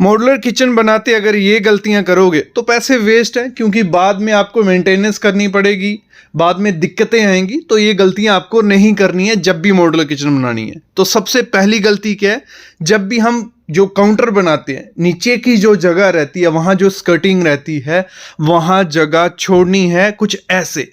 Modular kitchen बनाते अगर ये गलतियां करोगे तो पैसे वेस्ट हैं, क्योंकि बाद में आपको मेंटेनेंस करनी पड़ेगी, बाद में दिक्कतें आएंगी। तो ये गलतियां आपको नहीं करनी है जब भी मॉड्यूलर किचन बनानी है। तो सबसे पहली गलती क्या है, जब भी हम जो काउंटर बनाते हैं, नीचे की जो जगह रहती है वहां जो स्कर्टिंग रहती है वहां जगह छोड़नी है। कुछ ऐसे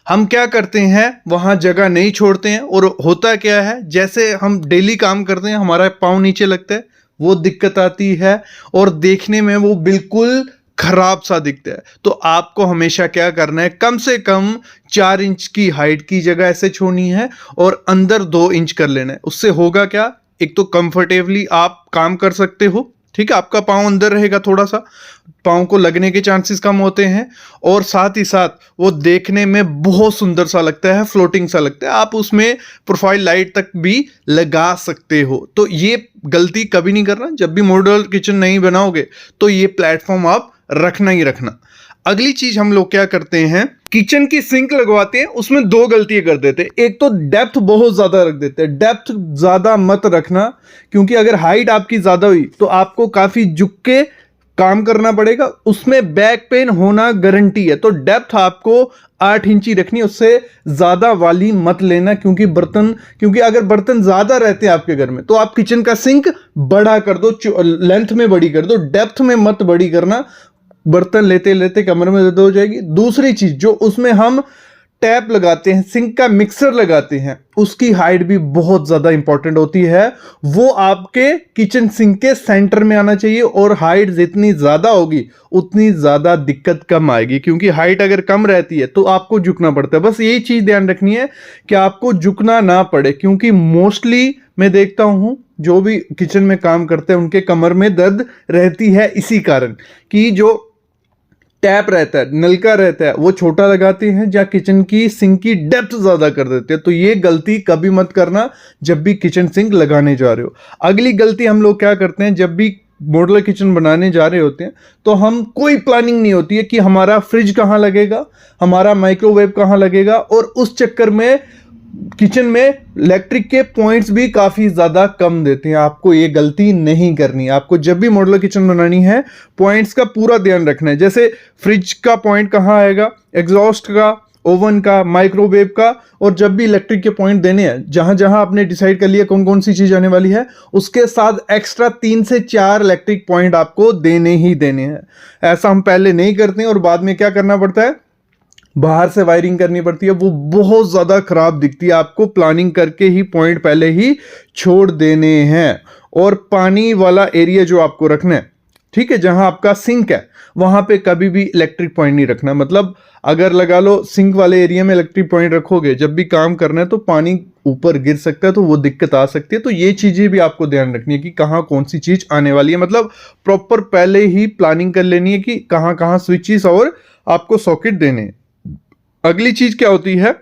हम क्या करते हैं, वहां जगह नहीं छोड़ते हैं, और होता क्या है, जैसे हम डेली काम करते हैं हमारा पाँव नीचे लगता है, वो दिक्कत आती है और देखने में वो बिल्कुल खराब सा दिखता है। तो आपको हमेशा क्या करना है, कम से कम 4 इंच की हाइट की जगह ऐसे छोड़नी है और अंदर 2 इंच कर लेना है। उससे होगा क्या, एक तो कंफर्टेबली आप काम कर सकते हो, ठीक है, आपका पाँव अंदर रहेगा, थोड़ा सा पाँव को लगने के चांसेस कम होते हैं, और साथ ही साथ वो देखने में बहुत सुंदर सा लगता है, फ्लोटिंग सा लगता है। आप उसमें प्रोफाइल लाइट तक भी लगा सकते हो। तो ये गलती कभी नहीं करना, जब भी मॉड्यूलर किचन नहीं बनाओगे तो ये प्लेटफॉर्म आप रखना ही रखना। अगली चीज हम लोग क्या करते हैं, किचन की सिंक लगवाते हैं, उसमें 2 गलतियां कर देते हैं। एक तो डेप्थ बहुत ज्यादा रख देते हैं, डेप्थ ज्यादा मत रखना, क्योंकि अगर हाइट आपकी ज्यादा हुई तो आपको काफी झुक के काम करना पड़ेगा, उसमें बैक पेन होना गारंटी है। तो डेप्थ आपको 8 इंच ही रखनी है, उससे ज्यादा वाली मत लेना, क्योंकि अगर बर्तन ज्यादा रहते हैं आपके घर में तो आप किचन का सिंक बड़ा कर दो, लेंथ में बड़ी कर दो, डेप्थ में मत बड़ी करना, बर्तन लेते लेते कमर में दर्द हो जाएगी। दूसरी चीज, जो उसमें हम टैप लगाते हैं, सिंक का मिक्सर लगाते हैं, उसकी हाइट भी बहुत ज्यादा इंपॉर्टेंट होती है। वो आपके किचन सिंक के सेंटर में आना चाहिए, और हाइट जितनी ज्यादा होगी उतनी ज्यादा दिक्कत कम आएगी, क्योंकि हाइट अगर कम रहती है तो आपको झुकना पड़ता है। बस यही चीज ध्यान रखनी है कि आपको झुकना ना पड़े, क्योंकि मोस्टली मैं देखता हूं जो भी किचन में काम करते हैं उनके कमर में दर्द रहती है, इसी कारण कि जो टैप रहता है, नलका रहता है, वो छोटा लगाते हैं, या किचन की सिंक की डेप्थ ज्यादा कर देते हैं। तो ये गलती कभी मत करना जब भी किचन सिंक लगाने जा रहे हो। अगली गलती हम लोग क्या करते हैं, जब भी मॉड्यूलर किचन बनाने जा रहे होते हैं तो हम कोई प्लानिंग नहीं होती है कि हमारा फ्रिज कहाँ लगेगा, हमारा माइक्रोवेव कहाँ लगेगा, और उस चक्कर में किचन में इलेक्ट्रिक के पॉइंट्स भी काफी ज्यादा कम देते हैं। आपको ये गलती नहीं करनी है। आपको जब भी मॉड्यूलर किचन बनानी है पॉइंट्स का पूरा ध्यान रखना है। जैसे फ्रिज का पॉइंट कहाँ आएगा, एग्जॉस्ट का, ओवन का, माइक्रोवेव का, और जब भी इलेक्ट्रिक के पॉइंट देने हैं, जहां जहां आपने डिसाइड कर लिया कौन कौन सी चीज आने वाली है, उसके साथ एक्स्ट्रा 3 से 4 इलेक्ट्रिक पॉइंट आपको देने ही देने हैं। ऐसा हम पहले नहीं करते हैं और बाद में क्या करना पड़ता है, बाहर से वायरिंग करनी पड़ती है, वो बहुत ज्यादा खराब दिखती है। आपको प्लानिंग करके ही पॉइंट पहले ही छोड़ देने हैं। और पानी वाला एरिया जो आपको रखना है, ठीक है, जहां आपका सिंक है वहां पे कभी भी इलेक्ट्रिक पॉइंट नहीं रखना। मतलब अगर लगा लो सिंक वाले एरिया में इलेक्ट्रिक पॉइंट रखोगे, जब भी काम करना है तो पानी ऊपर गिर सकता है, तो वो दिक्कत आ सकती है। तो ये चीजें भी आपको ध्यान रखनी है कि कहाँ कौन सी चीज आने वाली है। मतलब प्रॉपर पहले ही प्लानिंग कर लेनी है कि कहाँ कहाँ स्विचेस और आपको सॉकेट देने हैं। अगली चीज क्या होती है,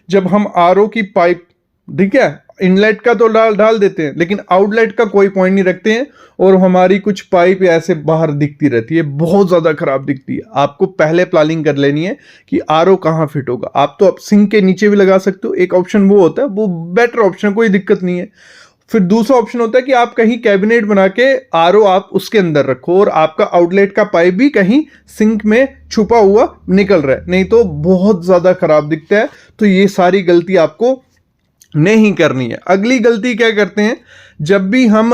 जब हम आरओ की पाइप, ठीक है, इनलेट का तो डाल देते हैं, लेकिन आउटलेट का कोई पॉइंट नहीं रखते हैं, और हमारी कुछ पाइप ऐसे बाहर दिखती रहती है, बहुत ज्यादा खराब दिखती है। आपको पहले प्लानिंग कर लेनी है कि आरओ कहाँ फिट होगा। आप तो सिंक के नीचे भी लगा सकते हो, एक ऑप्शन वो होता है, वो बेटर ऑप्शन, कोई दिक्कत नहीं है। फिर दूसरा ऑप्शन होता है कि आप कहीं कैबिनेट बना के आरओ आप उसके अंदर रखो, और आपका आउटलेट का पाइप भी कहीं सिंक में छुपा हुआ निकल रहा है, नहीं तो बहुत ज्यादा खराब दिखता है। तो ये सारी गलती आपको नहीं करनी है। अगली गलती क्या करते हैं, जब भी हम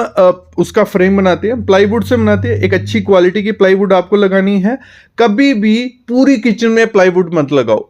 उसका फ्रेम बनाते हैं, प्लाईवुड से बनाते हैं, एक अच्छी क्वालिटी की प्लाईवुड आपको लगानी है। कभी भी पूरी किचन में प्लाईवुड मत लगाओ।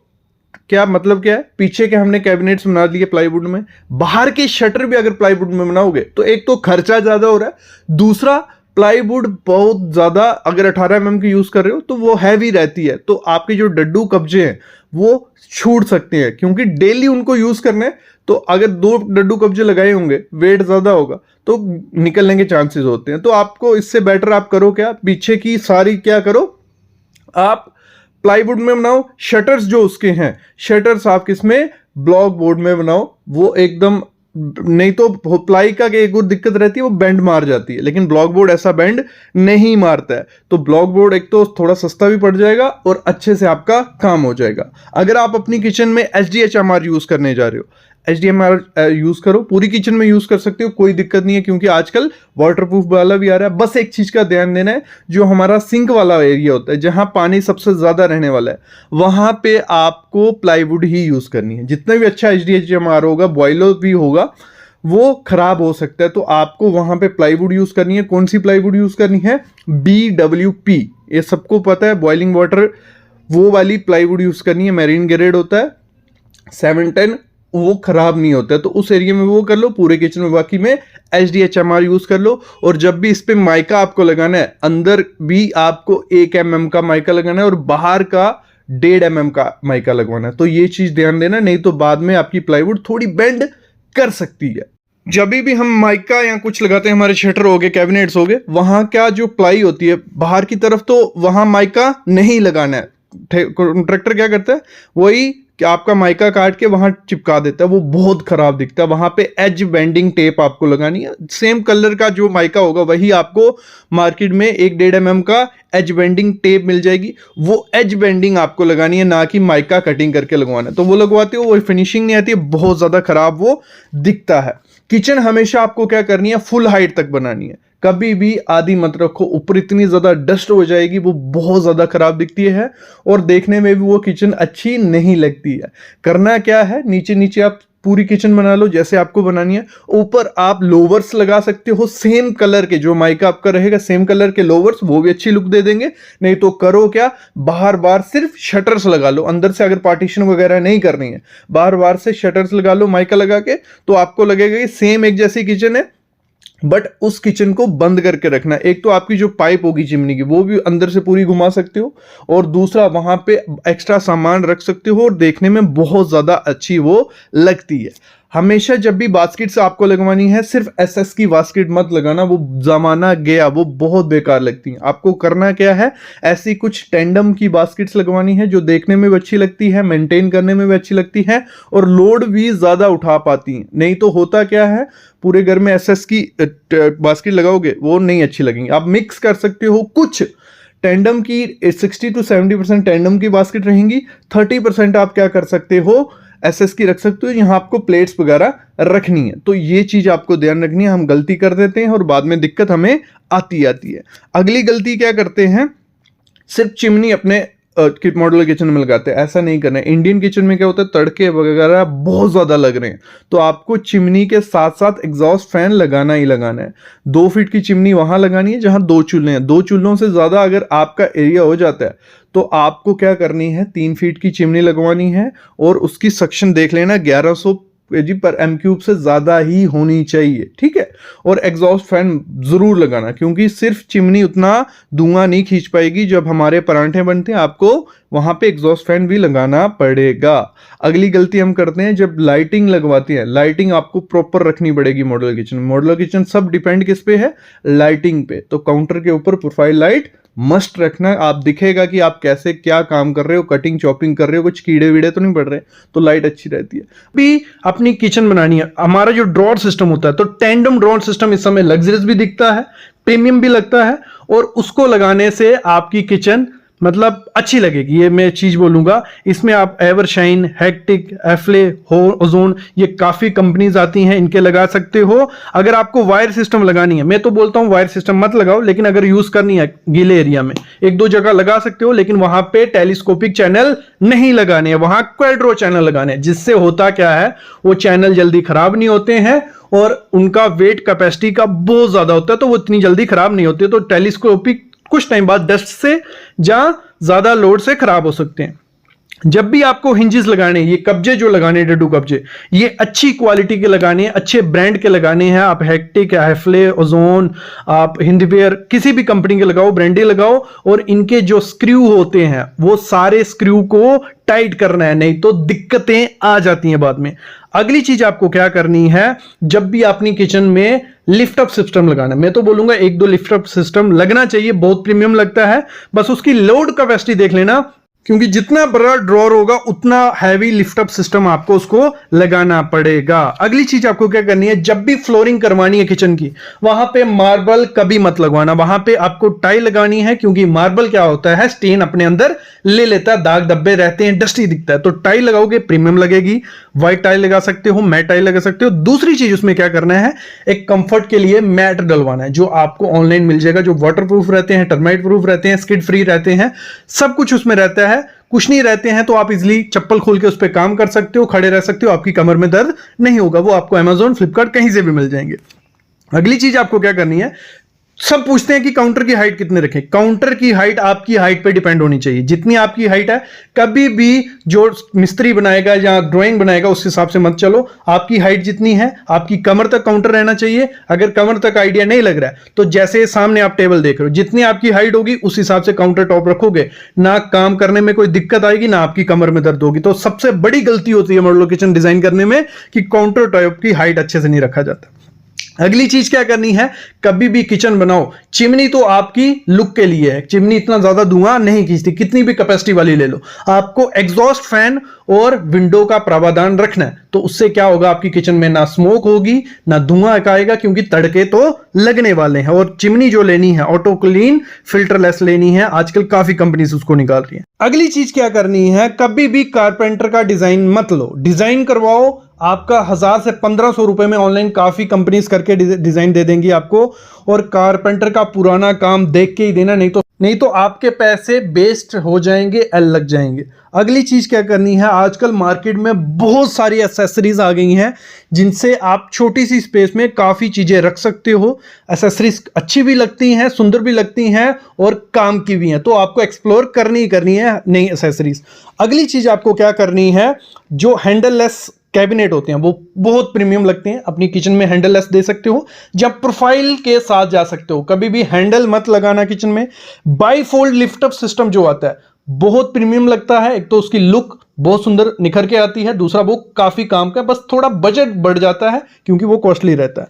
क्या मतलब क्या है, पीछे के हमने कैबिनेट्स बना दिए प्लाईवुड में, बाहर के शटर भी अगर प्लाईवुड में बनाओगे तो एक तो खर्चा ज्यादा हो रहा है, दूसरा प्लाईवुड बहुत ज्यादा, अगर 18 mm की यूज कर रहे हो तो वो हैवी रहती है, तो आपके जो डड्डू कब्जे हैं वो छूट सकते हैं, क्योंकि डेली उनको यूज करना है। तो अगर 2 डड्डू कब्जे लगाए होंगे, वेट ज्यादा होगा तो निकलने के चांसेस होते हैं। तो आपको इससे बेटर आप करो क्या, पीछे की सारी क्या करो, आप प्लाईवुड में बनाओ। शटर्स जो उसके हैं, शटर्स आप किसमें, ब्लॉक बोर्ड में बनाओ। वो एकदम, नहीं तो प्लाई का एक और दिक्कत रहती है, वो बेंड मार जाती है, लेकिन ब्लॉक बोर्ड ऐसा बेंड नहीं मारता है। तो ब्लॉक बोर्ड एक तो थोड़ा सस्ता भी पड़ जाएगा और अच्छे से आपका काम हो जाएगा। अगर आप अपनी किचन में HDHMR यूज करने जा रहे हो, HDMI यूज करो, पूरी किचन में यूज कर सकते हो, कोई दिक्कत नहीं है, क्योंकि आजकल वाटरप्रूफ वाला भी आ रहा है। बस एक चीज का ध्यान देना है, जो हमारा सिंक वाला एरिया होता है जहां पानी सबसे ज्यादा रहने वाला है, वहां पे आपको प्लाईवुड ही यूज करनी है। जितना भी अच्छा HDMI होगा, बॉयलर भी होगा, वो खराब हो सकता है, तो आपको वहां पे प्लाईवुड यूज करनी है। कौन सी प्लाईवुड यूज करनी है? BWP, ये सबको पता है, बॉइलिंग वाटर वो वाली प्लाईवुड यूज करनी है। मैरीन ग्रेड होता है 710, वो खराब नहीं होता है, तो उस एरिया में वो कर लो। पूरे किचन में बाकी में HDHMR यूज कर लो। और जब भी इस पे माइका आपको लगाना है, अंदर भी आपको 1 mm का माइका लगाना है और बाहर का 1.5 mm का माइका लगवाना है। तो ये चीज ध्यान देना, नहीं तो बाद में आपकी प्लाईवुड थोड़ी बेंड कर सकती है। जब भी हम माइका या कुछ लगाते हैं, हमारे शटर हो गए, कैबिनेट्स हो गए, वहां क्या जो प्लाई होती है बाहर की तरफ, तो वहां माइका नहीं लगाना है। कॉन्ट्रैक्टर क्या करता है, वही कि आपका माइका काट के वहां चिपका देता है, वो बहुत खराब दिखता है। वहां पे एज बेंडिंग टेप आपको लगानी है। सेम कलर का जो माइका होगा वही आपको मार्केट में 1-1.5 mm का एज बेंडिंग टेप मिल जाएगी, वो एज बेंडिंग आपको लगानी है, ना कि माइका कटिंग करके लगवाना है। तो वो लगवाते हो, वो फिनिशिंग नहीं आती है, बहुत ज्यादा खराब वो दिखता है। किचन हमेशा आपको क्या करनी है, फुल हाइट तक बनानी है, कभी भी आधी मत रखो। ऊपर इतनी ज्यादा डस्ट हो जाएगी, वो बहुत ज्यादा खराब दिखती है और देखने में भी वो किचन अच्छी नहीं लगती है। करना क्या है, नीचे नीचे आप पूरी किचन बना लो जैसे आपको बनानी है। ऊपर आप लोवर्स लगा सकते हो, सेम कलर के, जो माइका आपका रहेगा सेम कलर के लोवर्स, वो भी अच्छी लुक दे देंगे। नहीं तो करो क्या, बाहर बाहर सिर्फ शटर्स लगा लो। अंदर से अगर पार्टीशन वगैरह नहीं करनी है, बाहर बाहर से शटर्स लगा लो माइका लगा के, तो आपको लगेगा कि सेम एक जैसी किचन है। बट उस किचन को बंद करके रखना। एक तो आपकी जो पाइप होगी चिमनी की, वो भी अंदर से पूरी घुमा सकते हो, और दूसरा वहां पे एक्स्ट्रा सामान रख सकते हो और देखने में बहुत ज्यादा अच्छी वो लगती है। हमेशा जब भी बास्केट्स आपको लगवानी है, सिर्फ SS की बास्केट मत लगाना, वो जमाना गया, वो बहुत बेकार लगती है। आपको करना क्या है, ऐसी कुछ टेंडम की बास्केट्स लगवानी है जो देखने में भी अच्छी लगती है, मेंटेन करने में भी अच्छी लगती है और लोड भी ज्यादा उठा पाती हैं। नहीं तो होता क्या है, पूरे घर में SS की बास्केट लगाओगे, वो नहीं अच्छी लगेंगी। आप मिक्स कर सकते हो, कुछ टेंडम की 60 to 70% टेंडम की बास्केट रहेंगी, 30% आप क्या कर सकते हो, SS की रख सकते हो, यहाँ आपको प्लेट्स वगैरह रखनी है। तो ये चीज आपको ध्यान रखनी है। हम गलती कर देते हैं और बाद में दिक्कत हमें आती है। अगली गलती क्या करते हैं, सिर्फ चिमनी अपने मॉडल किचन में लगाते हैं। ऐसा नहीं करना है। इंडियन किचन में क्या होता है, तड़के वगैरह बहुत ज्यादा लग रहे हैं, तो आपको चिमनी के साथ साथ एग्जॉस्ट फैन लगाना ही लगाना है। 2 फीट की चिमनी वहां लगानी है जहां 2 चूल्हे हैं। 2 चूल्हों से ज्यादा अगर आपका एरिया हो जाता है, तो आपको क्या करनी है, 3 फीट की चिमनी लगवानी है और उसकी सक्शन देख लेना 1100 जी पर M³ से ज्यादा ही होनी चाहिए, ठीक है। और एग्जॉस्ट फैन जरूर लगाना, क्योंकि सिर्फ चिमनी उतना धुआं नहीं खींच पाएगी। जब हमारे परांठे बनते हैं, आपको वहां पे एग्जॉस्ट फैन भी लगाना पड़ेगा। अगली गलती हम करते हैं, जब लाइटिंग लगवाती है, लाइटिंग आपको प्रॉपर रखनी पड़ेगी मॉडल किचन में। मॉडल किचन सब डिपेंड किस पे है, लाइटिंग पे। तो काउंटर के ऊपर प्रोफाइल लाइट मस्ट रखना। आप दिखेगा कि आप कैसे क्या काम कर रहे हो, कटिंग चॉपिंग कर रहे हो, कुछ कीड़े वीड़े तो नहीं पड़ रहे, तो लाइट अच्छी रहती है। भी अपनी किचन बनानी है, हमारा जो ड्रॉर सिस्टम होता है, तो टेंडम ड्रॉर सिस्टम इस समय लग्जरियस भी दिखता है, प्रीमियम भी लगता है, और उसको लगाने से आपकी किचन मतलब अच्छी लगेगी। ये मैं चीज बोलूंगा। इसमें आप एवरशाइन, हेक्टिक, एफ्ले, ओजोन, ये काफी कंपनीज आती हैं, इनके लगा सकते हो। अगर आपको वायर सिस्टम लगानी है, मैं तो बोलता हूं वायर सिस्टम मत लगाओ, लेकिन अगर यूज करनी है गीले एरिया में 1-2 जगह लगा सकते हो, लेकिन वहां पे टेलीस्कोपिक चैनल नहीं लगाने हैं, वहां क्वाड्रो चैनल लगाने हैं। जिससे होता क्या है, वो चैनल जल्दी खराब नहीं होते हैं और उनका वेट कैपेसिटी का बहुत ज्यादा होता है, तो वो इतनी जल्दी खराब नहीं होते। तो टेलीस्कोपिक कुछ टाइम बाद डस्ट से या ज्यादा लोड से खराब हो सकते हैं। जब भी आपको हिंजेस लगाने, ये कब्जे जो लगाने, डडू कब्जे, ये अच्छी क्वालिटी के लगाने हैं, अच्छे ब्रांड के लगाने हैं। आप हेक्टिक, हैफले, ओजोन, आप हिंदवेयर, किसी भी कंपनी के लगाओ, ब्रांडे लगाओ, और इनके जो स्क्रू होते हैं, वो सारे स्क्रू को टाइट करना है, नहीं तो दिक्कतें आ जाती हैं बाद में। अगली चीज आपको क्या करनी है, जब भी अपनी किचन में लिफ्ट अप सिस्टम लगाना, मैं तो बोलूंगा 1-2 लिफ्ट अप सिस्टम लगना चाहिए, बहुत प्रीमियम लगता है। बस उसकी लोड कैपेसिटी देख लेना, क्योंकि जितना बड़ा ड्रॉर होगा उतना हैवी लिफ्ट अप सिस्टम आपको उसको लगाना पड़ेगा। अगली चीज आपको क्या करनी है, जब भी फ्लोरिंग करवानी है किचन की, वहां पे मार्बल कभी मत लगवाना, वहां पे आपको टाइल लगानी है, क्योंकि मार्बल क्या होता है, स्टेन अपने अंदर ले लेता है, दाग धब्बे रहते हैं, डस्टी दिखता है। तो टाइल लगाओगे प्रीमियम लगेगी, व्हाइट टाइल लगा सकते हो, मैट टाइल लगा सकते हो। दूसरी चीज उसमें क्या करना है, एक कंफर्ट के लिए मैट डलवाना है, जो आपको ऑनलाइन मिल जाएगा, जो वाटर प्रूफ रहते हैं, टर्माइट प्रूफ रहते हैं, स्किड फ्री रहते हैं, सब कुछ उसमें रहता है। कुछ नहीं रहते हैं तो आप इजीली चप्पल खोल के उस पर काम कर सकते हो, खड़े रह सकते हो, आपकी कमर में दर्द नहीं होगा। वो आपको अमेजोन, फ्लिपकार्ट कहीं से भी मिल जाएंगे। अगली चीज आपको क्या करनी है, सब पूछते हैं कि काउंटर की हाइट कितने रखें। काउंटर की हाइट आपकी हाइट पे डिपेंड होनी चाहिए, जितनी आपकी हाइट है। कभी भी जो मिस्त्री बनाएगा या ड्राइंग बनाएगा उस हिसाब से मत चलो, आपकी हाइट जितनी है, आपकी कमर तक काउंटर रहना चाहिए। अगर कमर तक आइडिया नहीं लग रहा है तो जैसे सामने आप टेबल देख रहे हो, जितनी आपकी हाइट होगी उस हिसाब से काउंटर टॉप रखोगे, ना काम करने में कोई दिक्कत आएगी, ना आपकी कमर में दर्द होगी। तो सबसे बड़ी गलती होती है मॉड्यूलर किचन डिजाइन करने में कि काउंटर टॉप की हाइट अच्छे से नहीं रखा जाता। अगली चीज क्या करनी है, कभी भी किचन बनाओ, चिमनी तो आपकी लुक के लिए है, चिमनी इतना ज्यादा धुआं नहीं खींचती, कितनी भी कैपेसिटी वाली ले लो। आपको एग्जॉस्ट फैन और विंडो का प्रावधान रखना है, तो उससे क्या होगा, आपकी किचन में ना स्मोक होगी ना धुआं आएगा, क्योंकि तड़के तो लगने वाले हैं। और चिमनी जो लेनी है ऑटो क्लीन फिल्टरलेस लेनी है, आजकल काफी कंपनीज उसको निकाल रही है। अगली चीज क्या करनी है, कभी भी कारपेंटर का डिजाइन मत लो, डिजाइन करवाओ, आपका 1000 से 1500 रुपए में ऑनलाइन काफी कंपनीज करके डिजाइन दे देंगी आपको। और कारपेंटर का पुराना काम देख के ही देना, नहीं तो आपके पैसे वेस्ट हो जाएंगे, एल लग जाएंगे। अगली चीज क्या करनी है, आजकल मार्केट में बहुत सारी एक्सेसरीज आ गई हैं जिनसे आप छोटी सी स्पेस में काफी चीजें रख सकते हो। एक्सेसरीज अच्छी भी लगती हैं, सुंदर भी लगती हैं और काम की भी हैं, तो आपको एक्सप्लोर करनी ही करनी है नई एक्सेसरीज। अगली चीज आपको क्या करनी है, जो हैंडललेस कैबिनेट होते हैं वो बहुत प्रीमियम लगते हैं, अपनी किचन में हैंडललेस दे सकते हो, जब प्रोफाइल के साथ जा सकते हो। कभी भी हैंडल मत लगाना किचन में। बाईफोल्ड लिफ्ट अप सिस्टम जो आता है बहुत प्रीमियम लगता है, एक तो उसकी लुक बहुत सुंदर निखर के आती है, दूसरा वो काफी काम का, बस थोड़ा बजट बढ़ जाता है क्योंकि वो कॉस्टली रहता है।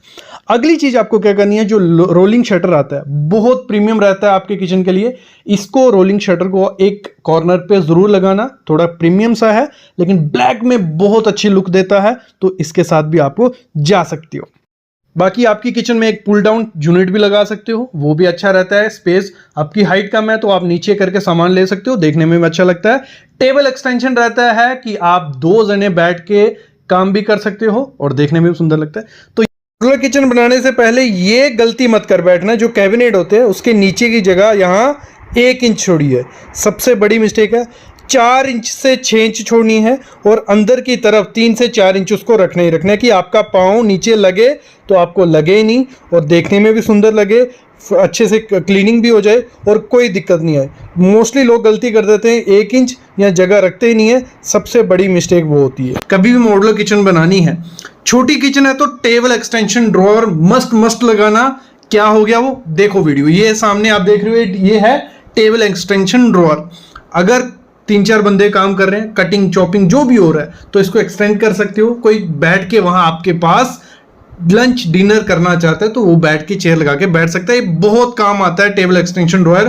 अगली चीज आपको क्या करनी है, जो रोलिंग शटर आता है बहुत प्रीमियम रहता है आपके किचन के लिए, इसको रोलिंग शटर को एक कॉर्नर पे जरूर लगाना, थोड़ा प्रीमियम सा है लेकिन ब्लैक में बहुत अच्छी लुक देता है, तो इसके साथ भी आपको जा सकती हो। बाकी आपकी किचन में एक पुल डाउन यूनिट भी लगा सकते हो, वो भी अच्छा रहता है। स्पेस आपकी हाइट कम है तो आप नीचे करके सामान ले सकते हो, देखने में भी अच्छा लगता है। टेबल एक्सटेंशन रहता है कि आप 2 जने बैठ के काम भी कर सकते हो और देखने में भी सुंदर लगता है। तो मॉड्यूलर किचन बनाने से पहले ये गलती मत कर बैठना, जो कैबिनेट होते हैं उसके नीचे की जगह यहाँ 1 इंच छोड़िए, सबसे बड़ी मिस्टेक है। 4 इंच से 6 इंच छोड़नी है और अंदर की तरफ 3 से 4 इंच उसको रखना ही रखना है कि आपका पाँव नीचे लगे तो आपको लगे ही नहीं और देखने में भी सुंदर लगे, अच्छे से क्लीनिंग भी हो जाए और कोई दिक्कत नहीं आए। मोस्टली लोग गलती कर देते हैं, 1 इंच या जगह रखते ही नहीं है, सबसे बड़ी मिस्टेक वो होती है। कभी भी मॉड्यूलर किचन बनानी है, छोटी किचन है तो टेबल एक्सटेंशन ड्रॉअर मस्ट लगाना। क्या हो गया वो देखो वीडियो, ये सामने आप देख रहे हो, ये है टेबल एक्सटेंशन ड्रॉअर। अगर 3-4 बंदे काम कर रहे हैं, कटिंग चॉपिंग जो भी हो रहा है, तो इसको एक्सटेंड कर सकते हो। कोई बैठ के वहां आपके पास लंच डिनर करना चाहता है तो वो बैठ के चेयर लगा के बैठ सकता है। ये बहुत काम आता है टेबल एक्सटेंशन ड्रॉअर,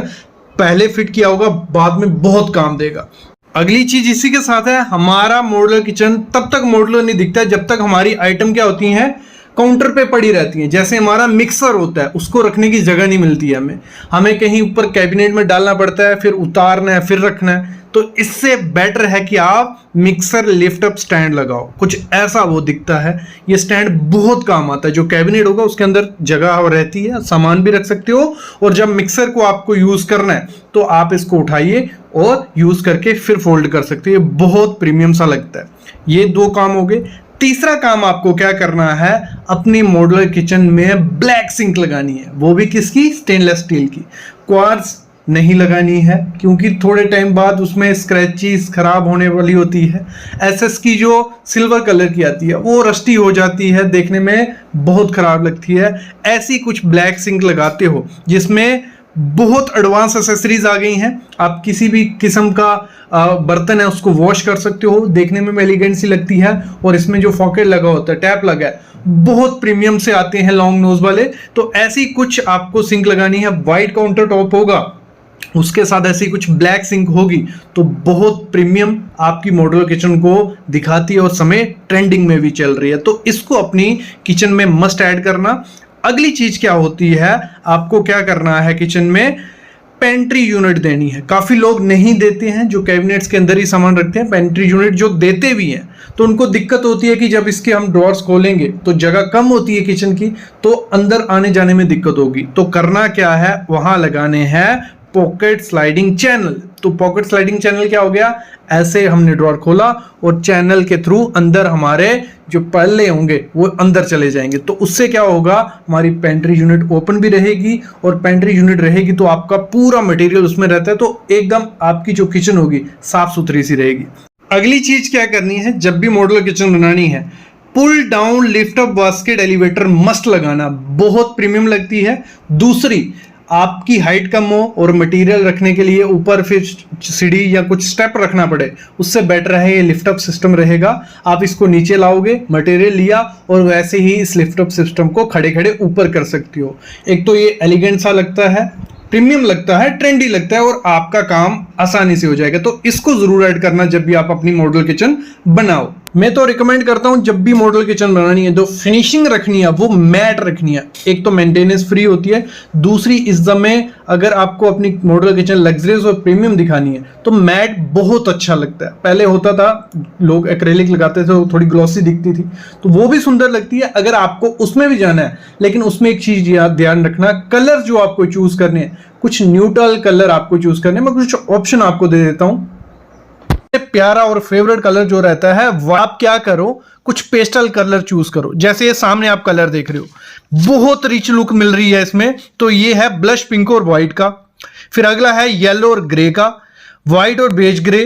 पहले फिट किया होगा बाद में बहुत काम देगा। अगली चीज इसी के साथ है, हमारा मॉड्यूलर किचन तब तक मॉड्यूलर नहीं दिखता है जब तक हमारी आइटम क्या होती हैं, काउंटर पे पड़ी रहती हैं। जैसे हमारा मिक्सर होता है, उसको रखने की जगह नहीं मिलती है, हमें कहीं ऊपर कैबिनेट में डालना पड़ता है, फिर उतारना है, फिर रखना है। तो इससे बेटर है कि आप मिक्सर लिफ्ट अप स्टैंड लगाओ, कुछ ऐसा वो दिखता है। ये स्टैंड बहुत काम आता है, जो कैबिनेट होगा उसके अंदर जगह रहती है, सामान भी रख सकते हो, और जब मिक्सर को आपको यूज करना है तो आप इसको उठाइए और यूज करके फिर फोल्ड कर सकते हो। ये बहुत प्रीमियम सा लगता है। ये 2 काम हो गए। तीसरा काम आपको क्या करना है, अपनी मॉड्यूलर किचन में ब्लैक सिंक लगानी है, वो भी किसकी, स्टेनलेस स्टील की। क्वार्ट्ज नहीं लगानी है क्योंकि थोड़े टाइम बाद उसमें स्क्रैचेस खराब होने वाली होती है। एसएस की जो सिल्वर कलर की आती है वो रस्टी हो जाती है, देखने में बहुत खराब लगती है। ऐसी कुछ ब्लैक सिंक लगाते हो जिसमें बहुत एडवांस एक्सेसरीज आ गई हैं, आप किसी भी किस्म का बर्तन है उसको वॉश कर सकते हो, देखने में एलिगेंट सी लगती है। और इसमें जो पॉकेट लगा होता है, टैप लगा है, बहुत प्रीमियम से आते हैं लॉन्ग नोज वाले। तो ऐसी कुछ आपको सिंक लगानी है। वाइट काउंटर टॉप होगा उसके साथ ऐसी कुछ ब्लैक सिंक होगी तो बहुत प्रीमियम आपकी मॉड्यूलर किचन को दिखाती है और समय ट्रेंडिंग में भी चल रही है, तो इसको अपनी किचन में मस्ट ऐड करना। अगली चीज क्या होती है, आपको क्या करना है, किचन में पेंट्री यूनिट देनी है। काफी लोग नहीं देते हैं, जो कैबिनेट्स के अंदर ही सामान रखते हैं। पेंट्री यूनिट जो देते भी हैं तो उनको दिक्कत होती है कि जब इसके हम ड्रॉर्स खोलेंगे तो जगह कम होती है किचन की, तो अंदर आने जाने में दिक्कत होगी। तो करना क्या है, वहां लगाने हैं पॉकेट स्लाइडिंग चैनल। तो पॉकेट स्लाइडिंग चैनल क्या हो गया, ऐसे हमने ड्रॉर खोला और चैनल के थ्रू अंदर हमारे जो पल्ले होंगे वो अंदर चले जाएंगे। तो उससे क्या होगा, हमारी पेंट्री यूनिट ओपन भी रहेगी, और पेंट्री यूनिट रहेगी तो आपका पूरा मटेरियल उसमें रहता है, तो एकदम आपकी जो किचन होगी साफ सुथरी सी रहेगी। अगली चीज क्या करनी है, जब भी मॉड्यूलर किचन बनानी है, pull down lift up basket elevator must लगाना, बहुत प्रीमियम लगती है। दूसरी, आपकी हाइट कम हो और मटेरियल रखने के लिए ऊपर फिर सीढ़ी या कुछ स्टेप रखना पड़े, उससे बेटर है ये लिफ्ट अप सिस्टम रहेगा। आप इसको नीचे लाओगे, मटेरियल लिया और वैसे ही इस लिफ्ट अप सिस्टम को खड़े खड़े ऊपर कर सकती हो। एक तो ये एलिगेंट सा लगता है, प्रीमियम लगता है, ट्रेंडी लगता है, और आपका काम आसानी से हो जाएगा। तो इसको जरूर ऐड करना जब भी आप अपनी मॉड्यूलर किचन बनाओ। मैं तो रिकमेंड करता हूं जब भी मॉड्यूलर किचन बनानी है, तो फिनिशिंग रखनी है, वो मैट रखनी है। एक तो मेंटेनेंस फ्री होती है, दूसरी इस समय अगर आपको अपनी मॉड्यूलर किचन लग्जरियस और प्रीमियम दिखानी है तो मैट बहुत अच्छा लगता है। पहले होता था लोग एक्रेलिक लगाते थे, थोड़ी ग्लॉसी दिखती थी, तो वो भी सुंदर लगती है। अगर आपको उसमें भी जाना है, लेकिन उसमें एक चीज ध्यान रखना, कलर जो आपको चूज करने हैं, कुछ न्यूट्रल कलर आपको चूज करने हैं। मैं कुछ ऑप्शन आपको दे देता हूं। प्यारा और फेवरेट कलर जो रहता है वो आप क्या करो, कुछ पेस्टल कलर चूज करो। जैसे ये सामने आप कलर देख रहे हो, बहुत रिच लुक मिल रही है इसमें, तो ये है ब्लश पिंक और व्हाइट का। फिर अगला है येलो और ग्रे का, व्हाइट और beige grey,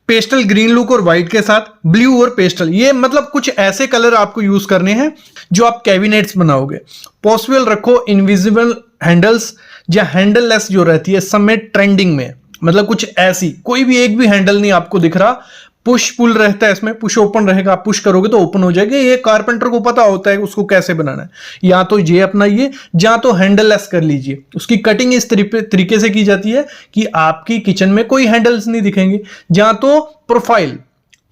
pastel green look और व्हाइट के साथ, ब्लू और पेस्टल। ये मतलब कुछ ऐसे कलर आपको यूज करने हैं जो आप कैबिनेट्स बनाओगे। पॉसिबल रखो इनविजिबल हैंडल्स या हैंडललेस जो रहती है, सब में ट्रेंडिंग में, मतलब कुछ ऐसी, कोई भी एक भी हैंडल नहीं आपको दिख रहा। पुश पुल रहता है इसमें, पुश ओपन रहेगा, आप पुश करोगे तो ओपन हो जाएगा। ये कारपेंटर को पता होता है उसको कैसे बनाना है। या तो ये अपनाइए, या तो हैंडल लेस कर लीजिए। उसकी कटिंग इस तरीके से की जाती है कि आपकी किचन में कोई हैंडल्स नहीं दिखेंगे। या तो प्रोफाइल,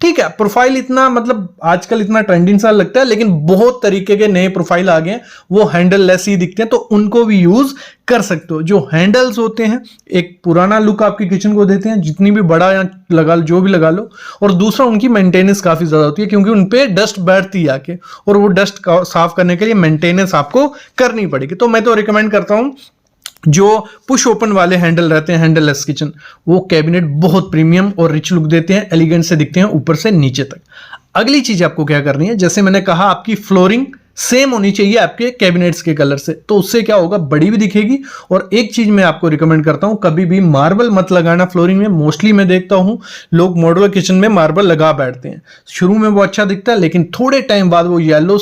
ठीक है, प्रोफाइल इतना मतलब आजकल इतना ट्रेंडिंग सा लगता है, लेकिन बहुत तरीके के नए प्रोफाइल आ गए हैं, वो हैंडल लेस ही दिखते हैं, तो उनको भी यूज कर सकते हो। जो हैंडल्स होते हैं एक पुराना लुक आपकी किचन को देते हैं, जितनी भी बड़ा या लगा लो, जो भी लगा लो। और दूसरा, उनकी मेंटेनेंस काफी ज्यादा होती है, क्योंकि उनपे डस्ट बैठती है आके, और वो डस्ट साफ करने के लिए मेंटेनेंस आपको करनी पड़ेगी। तो मैं तो रिकमेंड करता हूं जो पुश ओपन वाले हैंडल रहते हैं, हैंडल लेस किचन, वो कैबिनेट बहुत प्रीमियम और रिच लुक देते हैं, एलिगेंट से दिखते हैं ऊपर से नीचे तक। अगली चीज आपको क्या करनी है, जैसे मैंने कहा आपकी फ्लोरिंग सेम होनी चाहिए आपके कैबिनेट्स के कलर से, तो उससे क्या होगा, बड़ी भी दिखेगी। और एक चीज मैं आपको रिकमेंड करता हूं, कभी भी मार्बल मत लगाना फ्लोरिंग में। मोस्टली मैं देखता हूं लोग मॉड्यूलर किचन में मार्बल लगा बैठते हैं, शुरू में वो अच्छा दिखता है, लेकिन थोड़े टाइम बाद वो येलो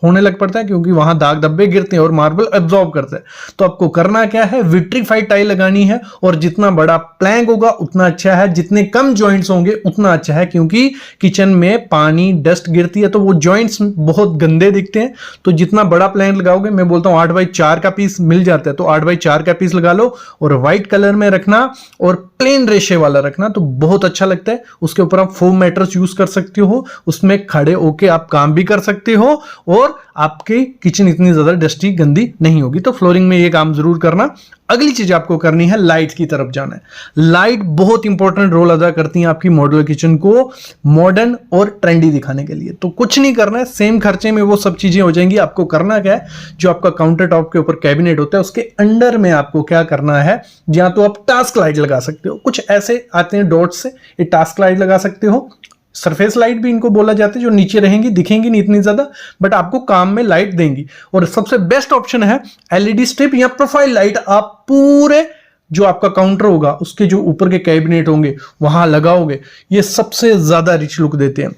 होने लग पड़ता है, क्योंकि वहां दाग धब्बे गिरते हैं और मार्बल एब्जॉर्ब करता है। तो आपको करना क्या है, विट्रीफाइड टाइल लगानी है, और जितना बड़ा प्लैंक होगा उतना अच्छा है, जितने कम जॉइंट्स होंगे उतना अच्छा है, क्योंकि किचन में पानी डस्ट गिरती है तो वो जॉइंट्स बहुत गंदे दिखते हैं। तो जितना बड़ा प्लैंक लगाओगे, मैं बोलता हूं 8x4 का पीस मिल जाता है, तो 8x4 का पीस लगा लो, और व्हाइट कलर में रखना और प्लेन रेशे वाला रखना, तो बहुत अच्छा लगता है। उसके ऊपर आप फोम मैट्रेस यूज कर सकते हो, उसमें खड़े होके आप काम भी कर सकते हो, और आपकी किचन इतनी ज्यादा डस्टी गंदी नहीं होगी। तो फ्लोरिंग में ये काम जरूर करना। अगली चीज आपको करनी है, लाइट की तरफ जाना है। लाइट बहुत इंपॉर्टेंट रोल अदा करती है आपकी मॉड्यूलर किचन को मॉडर्न और ट्रेंडी दिखाने के लिए। तो कुछ नहीं करना है, सेम खर्चे में वो सब चीजें हो जाएंगी। आपको करना क्या है, जो आपका काउंटर टॉप के ऊपर कैबिनेट होता है उसके अंडर में आपको क्या करना है, या तो आप टास्क लाइट लगा सकते हो, कुछ ऐसे आते हैं डॉट से, ये टास्क लाइट लगा सकते हो। सरफेस लाइट भी इनको बोला जाता है, जो नीचे रहेंगी, दिखेंगी नहीं इतनी ज्यादा, बट आपको काम में लाइट देंगी। और सबसे बेस्ट ऑप्शन है एलईडी स्ट्रिप या प्रोफाइल लाइट। आप पूरे जो आपका काउंटर होगा उसके जो ऊपर के कैबिनेट होंगे वहां लगाओगे, ये सबसे ज्यादा रिच लुक देते हैं।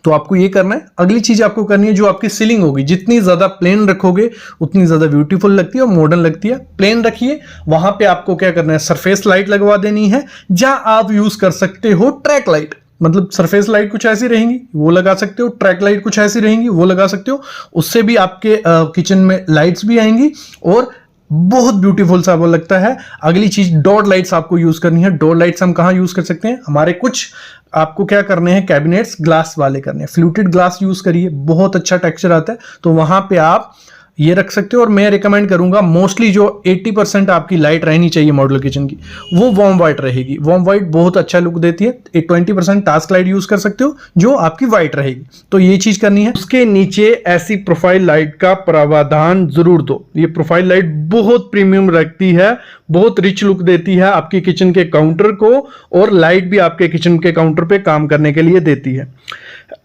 तो आपको ये करना है। अगली चीज आपको करनी है, जो आपकी सीलिंग होगी, जितनी ज्यादा प्लेन रखोगे उतनी ज्यादा ब्यूटीफुल लगती है और मॉडर्न लगती है। प्लेन रखिए, वहां पे आपको क्या करना है, सरफेस लाइट लगवा देनी है, या आप यूज कर सकते हो ट्रैक लाइट। मतलब सरफेस लाइट कुछ ऐसी रहेंगी वो लगा सकते हो, ट्रैक लाइट कुछ ऐसी रहेंगी वो लगा सकते हो। उससे भी आपके किचन में लाइट्स भी आएंगी और बहुत ब्यूटीफुल सा वो लगता है। अगली चीज डॉट लाइट्स आपको यूज करनी है। डॉट लाइट्स हम कहाँ यूज कर सकते हैं, हमारे कुछ आपको क्या करने हैं, कैबिनेट्स ग्लास वाले करने हैं, फ्लूटेड ग्लास यूज करिए, बहुत अच्छा टेक्सचर आता है, तो वहां पे आप ये रख सकते हो। और मैं रिकमेंड करूंगा मोस्टली जो 80% आपकी लाइट रहनी चाहिए मॉड्यूलर किचन की, वो वार्म व्हाइट रहेगी। वार्म व्हाइट बहुत अच्छा लुक देती है। 20% टास्क लाइट यूज कर सकते हो जो आपकी व्हाइट रहेगी, तो ये चीज करनी है। उसके नीचे ऐसी प्रोफाइल लाइट का प्रावधान जरूर दो। ये प्रोफाइल लाइट बहुत प्रीमियम रखती है, बहुत रिच लुक देती है आपकी किचन के काउंटर को, और लाइट भी आपके किचन के काउंटर पे काम करने के लिए देती है।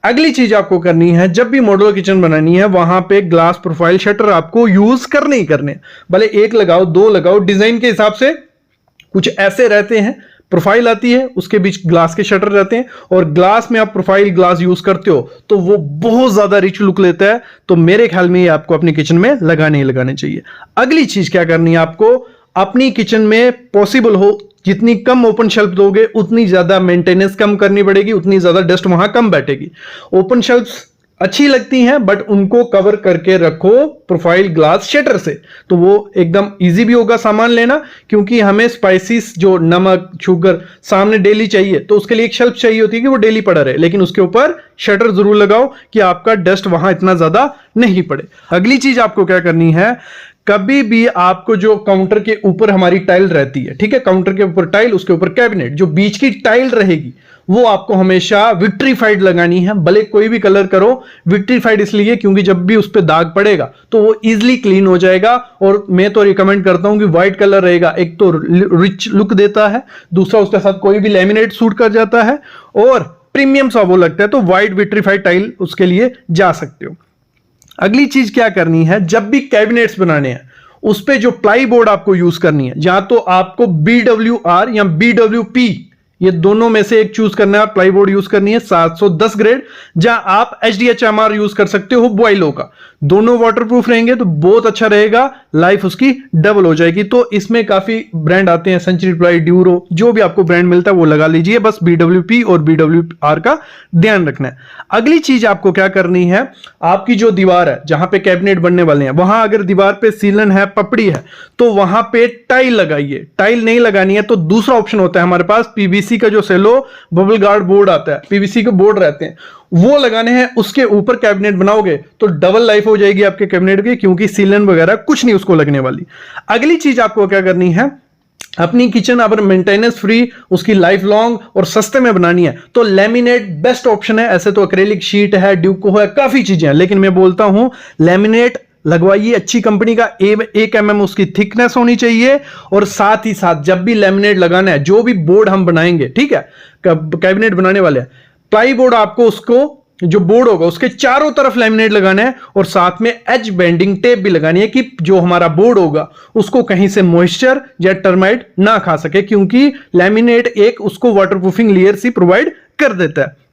अगली चीज आपको करनी है, जब भी मॉड्यूलर किचन बनानी है वहां पे ग्लास प्रोफाइल शटर आपको यूज करने ही करने, भले एक लगाओ दो लगाओ, डिजाइन के हिसाब से कुछ ऐसे रहते हैं। प्रोफाइल आती है, उसके बीच ग्लास के शटर रहते हैं, और ग्लास में आप प्रोफाइल ग्लास यूज करते हो तो वो बहुत ज्यादा रिच लुक लेता है। तो मेरे ख्याल में ये आपको अपनी किचन में लगाने ही लगाने चाहिए। अगली चीज क्या करनी है आपको, अपनी किचन में पॉसिबल हो जितनी कम ओपन शेल्फ दोगे उतनी ज्यादा मेंटेनेंस कम करनी पड़ेगी, उतनी ज्यादा डस्ट वहां कम बैठेगी। ओपन शेल्फ अच्छी लगती हैं बट उनको कवर करके रखो प्रोफाइल ग्लास शटर से, तो वो एकदम इजी भी होगा सामान लेना, क्योंकि हमें स्पाइसेस जो नमक शुगर सामने डेली चाहिए, तो उसके लिए एक शेल्फ चाहिए होती है कि वो डेली पड़ा रहे, लेकिन उसके ऊपर शटर जरूर लगाओ कि आपका डस्ट वहां इतना ज्यादा नहीं पड़े। अगली चीज आपको क्या करनी है, कभी भी आपको जो काउंटर के ऊपर हमारी टाइल रहती है, ठीक है, काउंटर के ऊपर टाइल, उसके ऊपर कैबिनेट, जो बीच की टाइल रहेगी वो आपको हमेशा विट्रीफाइड लगानी है। भले कोई भी कलर करो, विट्रीफाइड इसलिए क्योंकि जब भी उस पर दाग पड़ेगा तो वो इजिली क्लीन हो जाएगा। और मैं तो रिकमेंड करता हूं कि व्हाइट कलर रहेगा, एक तो रिच लुक देता है, दूसरा उसके साथ कोई भी लैमिनेट सूट कर जाता है और प्रीमियम सा वो लगता है, तो व्हाइट विट्रीफाइड टाइल उसके लिए जा सकते हो। अगली चीज क्या करनी है, जब भी कैबिनेट्स बनाने हैं उस पे जो प्लाई बोर्ड आपको यूज करनी है, या तो आपको BWR या BWP, ये दोनों में से एक चूज करना है। प्लाई बोर्ड यूज करनी है 710 ग्रेड, जहां आप HDHMR यूज कर सकते हो बॉयलो का, दोनों वाटरप्रूफ रहेंगे तो बहुत अच्छा रहेगा, लाइफ उसकी डबल हो जाएगी। तो इसमें काफी ब्रांड आते हैं, सेंचुरी प्लाई, ड्यूरो, जो भी आपको ब्रांड मिलता है वो लगा लीजिए, बस BWP और BWR का ध्यान रखना है। अगली चीज आपको क्या करनी है, आपकी जो दीवार है जहां पे कैबिनेट बनने वाले हैं, वहां अगर दीवार पे सीलन है, पपड़ी है, तो वहां पे टाइल लगाइए। टाइल नहीं लगानी है तो दूसरा ऑप्शन होता है हमारे पास, PVC का जो सेलो बबल गार्ड बोर्ड आता है, PVC के बोर्ड रहते हैं, वो लगाने हैं। उसके ऊपर कैबिनेट बनाओगे तो डबल लाइफ हो जाएगी आपके कैबिनेट की, क्योंकि सीलन वगैरह कुछ नहीं उसको लगने वाली। अगली चीज आपको क्या करनी है, अपनी किचन अगर मेंटेनेंस फ्री, उसकी लाइफ लॉन्ग और सस्ते में बनानी है तो लेमिनेट बेस्ट ऑप्शन है। ऐसे तो एक्रेलिक शीट है, ड्यूको है, काफी चीजें हैं, लेकिन मैं बोलता हूं लेमिनेट लगवाइए अच्छी कंपनी का। 1 mm उसकी थिकनेस होनी चाहिए, और साथ ही साथ जब भी लेमिनेट लगाना है, जो भी बोर्ड हम बनाएंगे, ठीक है, कैबिनेट बनाने वाले हैं, प्लाई बोर्ड आपको उसको जो बोर्ड होगा उसके चारों तरफ लेमिनेट लगाना है, और साथ में एज बेंडिंग टेप भी लगानी है कि जो हमारा बोर्ड होगा उसको कहीं से मॉइस्चर या टर्माइट ना खा सके, क्योंकि लेमिनेट एक उसको वाटरप्रूफिंग लेयर सी प्रोवाइड कर देता है।